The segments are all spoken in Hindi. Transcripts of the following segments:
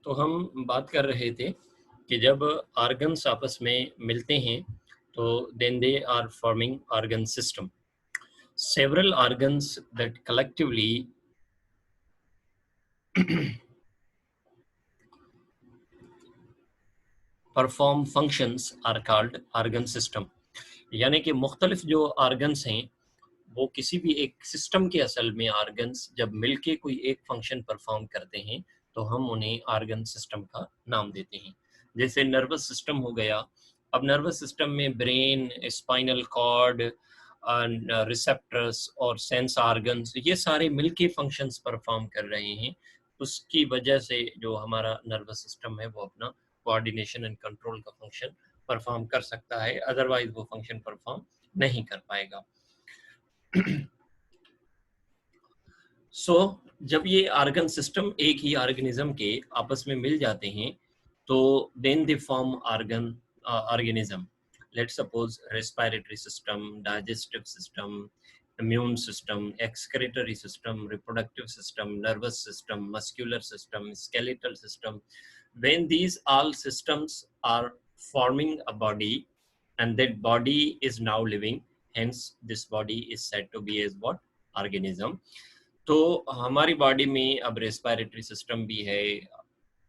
तो हम बात कर रहे थे कि जब ऑर्गन्स आपस में मिलते हैं तो then they are forming organ system. Several organs that collectively perform functions are called organ system. यानी कि मुख्तलिफ जो ऑर्गन्स हैं वो किसी भी एक सिस्टम के असल में ऑर्गन्स जब मिलके कोई एक फंक्शन परफॉर्म करते हैं तो हम उन्हें ऑर्गन सिस्टम का नाम देते हैं. जैसे नर्वस सिस्टम हो गया. अब नर्वस सिस्टम में ब्रेन, स्पाइनल कॉर्ड, रिसेप्टर्स और सेंस ऑर्गन्स ये सारे मिलके फंक्शंस परफॉर्म कर रहे हैं. उसकी वजह से जो हमारा नर्वस सिस्टम है वो अपना कोऑर्डिनेशन एंड कंट्रोल का फंक्शन परफॉर्म कर सकता है, अदरवाइज वो फंक्शन परफॉर्म नहीं कर पाएगा. सो जब ये ऑर्गन सिस्टम एक ही ऑर्गेनिज्म के आपस में मिल जाते हैं तो then they form organism. Let's suppose respiratory system, digestive system, immune system, excretory system, reproductive system, nervous system, muscular system, skeletal system. When these all systems are forming a body and that body is now living, hence this body is said to be as what? Organism. तो हमारी बॉडी में अब रेस्पिरेटरी सिस्टम भी है,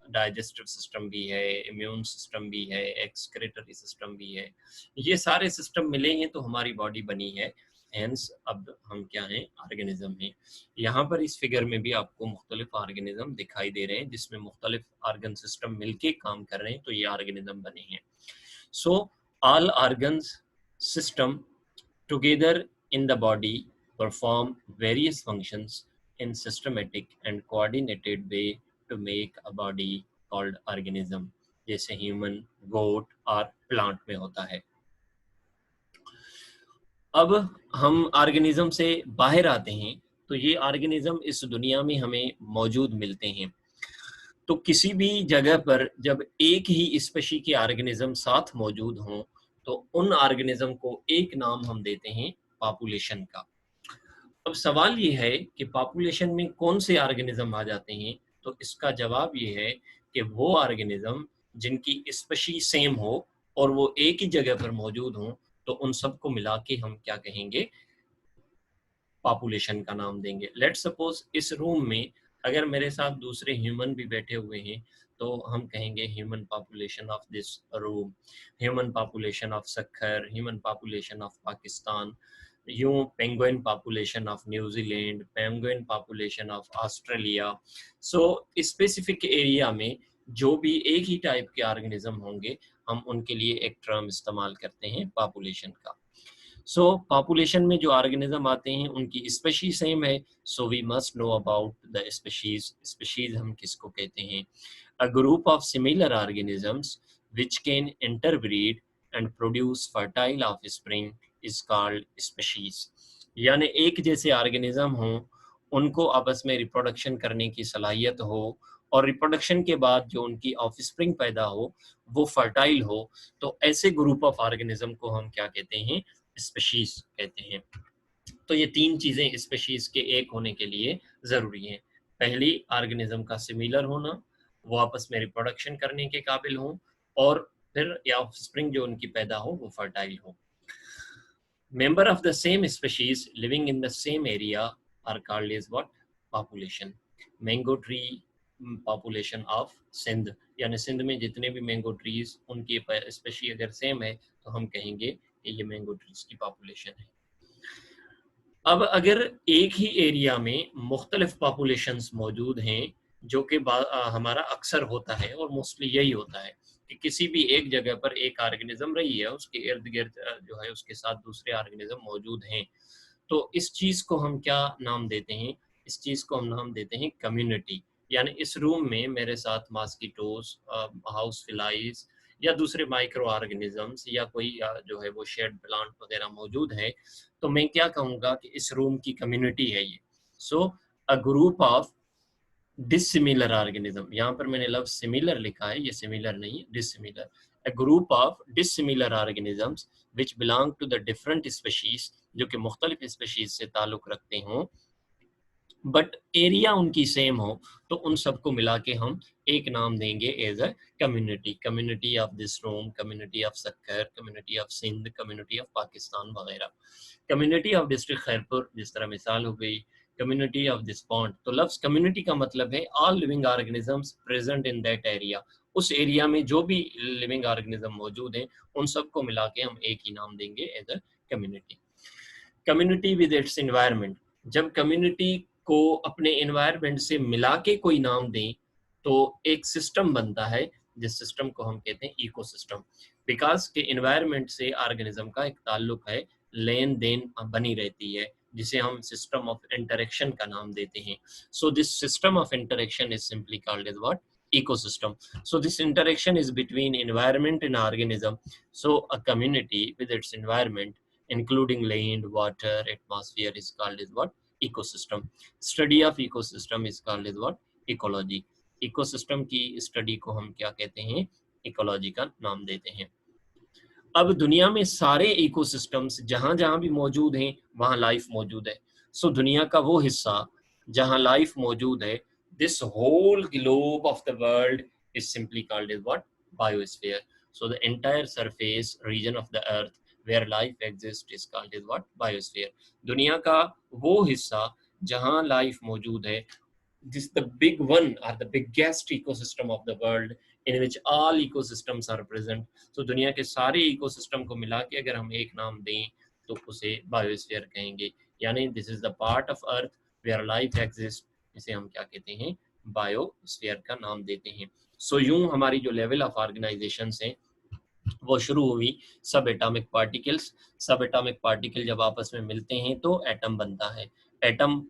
डाइजेस्टिव सिस्टम भी है, इम्यून सिस्टम भी है, एक्सक्रेटरी सिस्टम भी है. ये सारे सिस्टम मिले हैं तो हमारी बॉडी बनी है. हेंस अब हम क्या हैं? ऑर्गेनिज्म हैं. यहाँ पर इस फिगर में भी आपको मुख्तलिफ ऑर्गेनिज्म दिखाई दे रहे हैं जिसमें मुख्तलिफ ऑर्गन सिस्टम मिलके काम कर रहे हैं तो ये ऑर्गेनिज्म बने हैं. So all organs system together in the body perform various functions in systematic and coordinated way to make a body called organism, जैसे human, goat और plant में होता है. अब हम ऑर्गेनिज्म से बाहर आते हैं तो ये ऑर्गेनिज्म इस दुनिया में हमें मौजूद मिलते हैं. तो किसी भी जगह पर जब एक ही स्पेशी के ऑर्गेनिज्म साथ मौजूद हों तो उन ऑर्गेनिज्म को एक नाम हम देते हैं पॉपुलेशन का. अब सवाल ये है कि पॉपुलेशन में कौन से ऑर्गेनिज्म आ जाते हैं, तो इसका जवाब ये है कि वो ऑर्गेनिज्म जिनकी स्पेशी सेम हो और वो एक ही जगह पर मौजूद हों तो उन सबको मिला के हम क्या कहेंगे? पॉपुलेशन का नाम देंगे. लेट्स सपोज इस रूम में अगर मेरे साथ दूसरे ह्यूमन भी बैठे हुए हैं तो हम कहेंगे human population of this room, human population of Sukkur, human population of Pakistan, यूं penguin population of New Zealand, penguin population of Australia. So specific area में जो भी एक ही टाइप के ऑर्गेनिज्म होंगे हम उनके लिए एक टर्म इस्तेमाल करते हैं पॉपुलेशन का. सो पॉपुलेशन में जो ऑर्गेनिज्म आते हैं उनकी स्पेशीज सेम है, so we must know about the species. Species हम किसको कहते हैं? A group of similar organisms which can interbreed and produce fertile offspring is called species. यानी एक जैसे ऑर्गेनिज्म हों, उनको आपस में रिप्रोडक्शन करने की सलाहियत हो और रिप्रोडक्शन के बाद जो उनकी ऑफस्प्रिंग पैदा हो वो फर्टाइल हो, तो ऐसे ग्रुप ऑफ ऑर्गेनिज्म को हम क्या कहते हैं? स्पेशीज कहते हैं. तो ये तीन चीजें स्पेशीज के एक होने के लिए जरूरी हैं. पहली, ऑर्गेनिज्म का सिमिलर होना, वो आपस में रिप्रोडक्शन करने के काबिल हो, और फिर या ऑफस्प्रिंग जो उनकी पैदा हो वो फर्टाइल हो. Member of the same species living in the same area are called as what? Population. Mango tree population of Sindh, यानी सिंध में जितने भी मैंगो ट्रीज उनकी स्पेशी अगर सेम है तो हम कहेंगे कि ये मैंगो ट्रीज की पॉपुलेशन है. अब अगर एक ही एरिया में मुख्तलिफ पॉपुलेशंस मौजूद हैं, जो कि हमारा अक्सर होता है और मोस्टली यही होता है कि किसी भी एक जगह पर एक ऑर्गेनिज्म रही है, उसके इर्द गिर्द जो है उसके साथ दूसरे ऑर्गेनिज्म मौजूद हैं, तो इस चीज़ को हम क्या नाम देते हैं? इस चीज़ को हम नाम देते हैं कम्युनिटी. यानी इस रूम में मेरे साथ मॉस्किटोज, हाउस फ्लाइज या दूसरे माइक्रो ऑर्गेनिजम्स या कोई जो है वो शेड प्लांट वगैरह मौजूद है, तो मैं क्या कहूँगा कि इस रूम की कम्युनिटी है ये. So a group of dissimilar organism, यहाँ पर मैंने लफ्ज सिमिलर लिखा है, ये सिमिलर नहीं है, dissimilar. A group of dissimilar organisms which belong to the different species, जो कि मुख्तलिफ स्पेशीज से ताल्लुक रखते हों, बट एरिया उनकी सेम हो, तो उन सबको मिला के हम एक नाम देंगे as a community. Community of this room, community of Sukkur, community of Sindh, community of Pakistan वगैरह। कम्युनिटी ऑफ डिस्ट्रिक्ट खैरपुर जिस तरह मिसाल हो गई, कम्युनिटी ऑफ दिस पॉन्ड। तो लफ्ज कम्युनिटी का मतलब है all living organisms present in that area. उस एरिया में जो भी लिविंग ऑर्गेनिज्म मौजूद हैं, उन सबको मिला के हम एक ही नाम देंगे as a community. Community with its environment, जब कम्युनिटी को अपने इन्वायरमेंट से मिला के कोई नाम दें तो एक सिस्टम बनता है, जिस सिस्टम को हम कहते हैं इकोसिस्टम। विकास के इन्वायरमेंट से ऑर्गेनिज्म का एक ताल्लुक है, लेन देन बनी रहती है, जिसे हम सिस्टम ऑफ इंटरेक्शन का नाम देते हैं। So this system of interaction is simply called as what, ecosystem. So this interaction is between environment and organism. So a community with its environment including land, water, atmosphere is called as what, ecosystem. Study of ecosystem is called as what, ecology. ecosystem की स्टडी को हम क्या कहते हैं, इकोलॉजी का नाम देते हैं। अब दुनिया में सारे इकोसिस्टम्स जहां जहां भी मौजूद हैं वहां लाइफ मौजूद है। सो दुनिया का वो हिस्सा जहां लाइफ मौजूद है, this whole globe of the world is simply called as what, biosphere. So the entire surface region of the earth where life exists is called as what, biosphere. दुनिया का वो हिस्सा जहां लाइफ मौजूद है, this the big one or the biggest ecosystem of the world in which all ecosystems are present. So दुनिया के सारे इकोसिस्टम को मिला के अगर हम एक नाम दें तो उसे बायोस्फीयर कहेंगे। यानी this is the part of earth where life exist, इसे हम क्या कहते हैं, बायोस्फीयर का नाम देते हैं। सो यूं हमारी जो लेवल ऑफ ऑर्गेनाइजेशन हैं वो शुरू हुई सब एटॉमिक पार्टिकल्स। सब एटॉमिक पार्टिकल जब आपस में मिलते हैं तो एटम बनता है। एटम,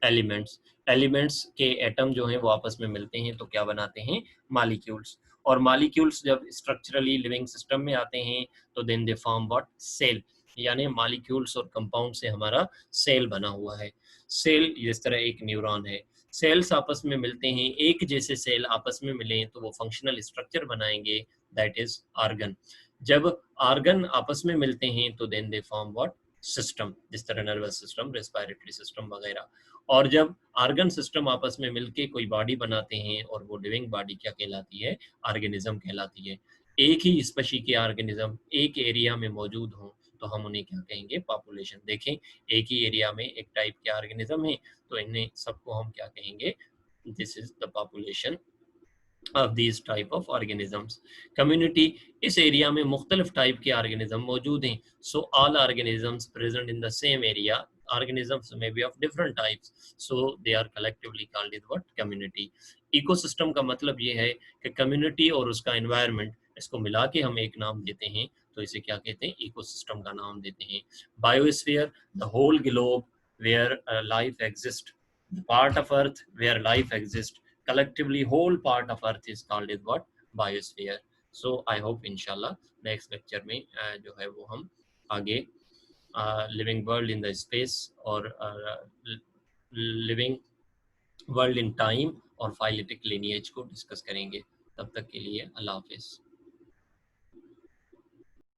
एलिमेंट्स, एलिमेंट्स के एटम जो हैं वो आपस में मिलते हैं तो क्या बनाते हैं, मॉलिक्यूल्स। और मॉलिक्यूल्स जब स्ट्रक्चरली लिविंग सिस्टम में आते हैं तो then they form what, cell. यानी मॉलिक्यूल्स और कंपाउंड से हमारा सेल बना हुआ है। सेल जिस तरह एक न्यूरॉन है, सेल्स आपस में मिलते हैं, एक जैसे सेल आपस में मिले तो वो फंक्शनल स्ट्रक्चर बनाएंगे, दैट इज ऑर्गन। जब ऑर्गन आपस में मिलते हैं तो then they form what, system, जिस तरह नर्वस सिस्टम, रेस्पिरेटरी सिस्टम वगैरह। और जब ऑर्गन सिस्टम आपस में मिलके कोई बॉडी बनाते हैं और वो लिविंग बॉडी क्या कहलाती है, ऑर्गेनिज्म कहलाती है। एक ही स्पीशी के ऑर्गेनिज्म एक एरिया में मौजूद हों तो हम उन्हें क्या कहेंगे, पॉपुलेशन। देखें, एक ही एरिया में एक टाइप के ऑर्गेनिज्म है तो इन्हें सबको हम क्या कहेंगे, this is the population of these type of organisms. Community, इस एरिया में मुख्तलिफ टाइप के ऑर्गेनिज्म मौजूद हैं। So all organisms present in the same area, organisms may be of different types, so they are collectively called as what, community. Ecosystem का मतलब ये है कि community और उसका environment, इसको मिला के हम एक नाम देते हैं तो इसे क्या कहते हैं, इकोसिस्टम का नाम देते हैं। Biosphere, the whole globe where life exists, the part of earth where life exists, collectively whole part of earth is called as what, biosphere. So I hope inshallah next lecture में जो है वो हम आगे living world in the space और living world in time और phyletic lineage को डिस्कस करेंगे। तब तक के लिए अल्लाह हाफिज।